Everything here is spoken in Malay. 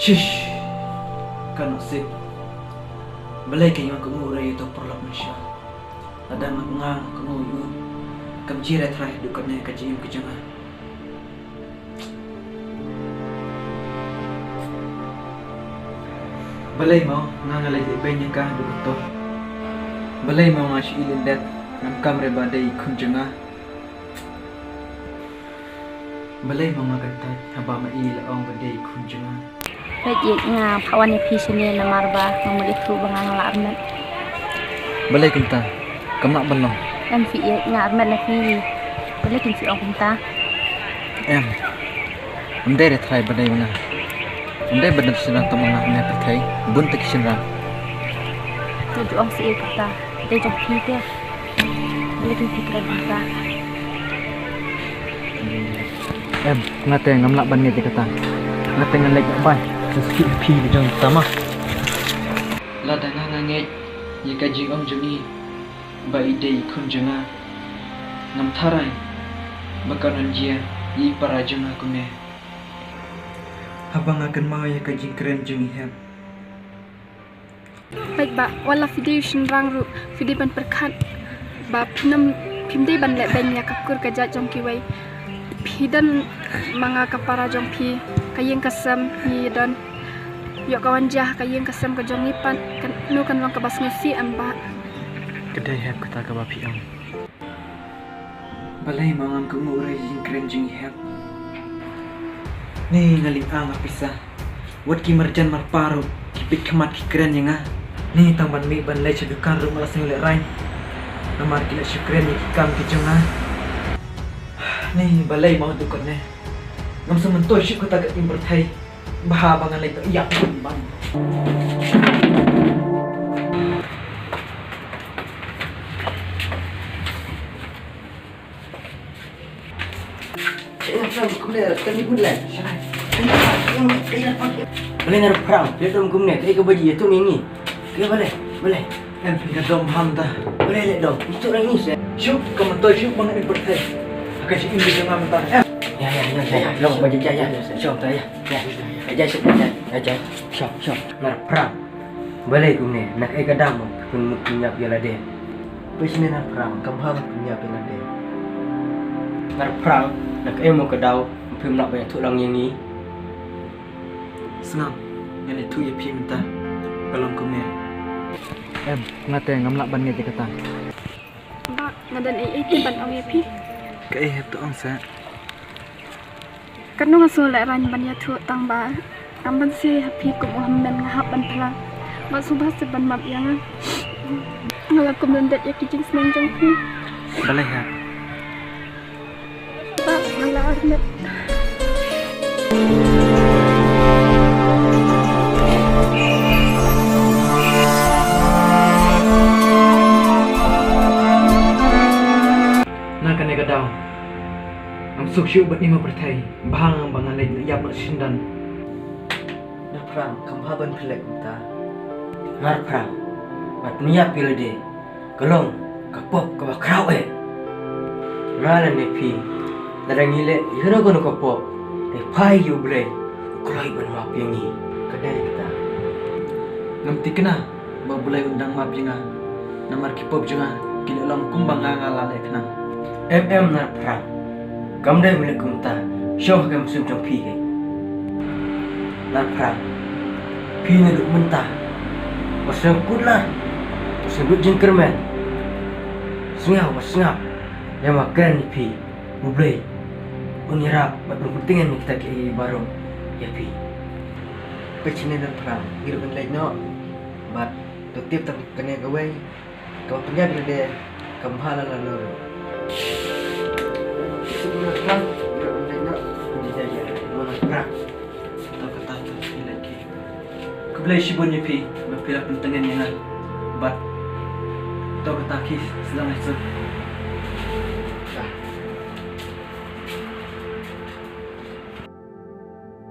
Shish, kan sip. Balay kayo ang kumuray ito perlap Malaysia. Ada mengang kemuyu, kamjirat terakhir dukatnya kajim kejangan. Balay mau ngangalay ibenya kah dukato. Balay mau ngasih ilindat ngam kamre badai kunjunga. Balay mau ngagatat haba maila ong badai kunjunga. Baik nga pawan ni pisine na marba mamulitu bangang laarmet. Balay kunta, kamak benoh. Em fi nga armet na fi. Balay kin fi ong kunta. Undai re try badai mana. Undai badai sinang tamang na pakai buntik sinang. Tu ong si kunta. Dai jong fi te. Balay kin fi kra kunta. Ngate ngamlak ban ni kata. Ngate ngalek ban. Sikit pi di jong tama. La dana nganget ye kaji om jungi ba ide kunjunga ngam tharai bakanan jia yi para junga kune. Habang akan mau ye kaji keren jungi heb. Baik ba wala video shin rang ru video ban perkhat ba pinam pimde ban le ben ya kakur ka ja jong ki wai pidan manga ka para jong pi kayeng kasam hi dan yo kawan jah kayeng kasam ka jong ipan kan nu kan wang ka bas ngasi amba Kedai heb kata ka bapi am. Balai mangam ka murai jing keren jing heb. Ni ngaling ang apisa. Wat ki marjan marparu kipit kemat ki keren yang ah. Ni tamban mi ban lai cedukan ru malas ngile rain. Namar kila syukren ni kam ki jong ah. Ni balai mau dukot ne. Ngam sementoy syuk kata ka timber thai. Baha bangan lai ka yak ban. Boleh nak perang, dia dom kumne, kai ke baji tu mingi. Ke boleh, boleh. Em pindah dom hamda. Boleh lek dom. Itu orang ni saya. Syuk kementoy syuk bangan timber thai. Akan si imbi jang amta. Ya. Long baji jaya. Syok tak ya. Ya. Jaya syok jaya. Jaya. Syok. Nak perang. Boleh kumne, nak kai kadam kun punya piala dia. Pesne nak perang, kam harus punya piala dia. Nak perang, nak kai mau kedau, pim nak banyak tulang yang ni. Senang. Yang itu ye pi minta. Kalau kumne. Ngate ngamlak ban ni kata. ba ngadan ai ti ban ong ye pi Kai heb tu ang sa. kan nu ngaso le ran ban ya thu tang ba am ban si pi kum ham ben ngahap ban phala ba subha se ban map yang ngala kum den det ya ki jing sneng jong pi Balai ha. ba ngala armet Nak kena kadau. Am suk syuk bat ni ma perthai. Bahang bangan lai yap nak sindan. Nak perang, kam haban pelek kita. Nak perang. Mat punya piala dia. Kelong, kapop ke bakrau Ngala ne pi. Larang ile, yura kono kapop. Pai you ble. Kelai ban map yang ni. Kedai kita. Ngamti kena ba bulai undang map jenga. Namar kipop jenga. Kila long kumbang ngala lai kena. Nak perang. Kam dai milik kumta. Syok kam sum trong pi ke. Nak perang. Pi ne duk mentah. Pasang kutlah. Pasang duk jengkermen. Sengap. Yang makan ni pi. Bublai. Unirap. Berpentingan ni kita ke baru. Ya pi. Pecine nak perang. Hidup kan lain no. Bat. Tutip tak kena gawai. Kau punya bila dia. Kamhala lalu. Sebelum perang, hidup kan lain no. Ini saja. Mana perang. Tau kata tu lagi. Keblai shibun ye pi. Bapila pentengan yang ah. Bat. Tau kata kis sedang esok.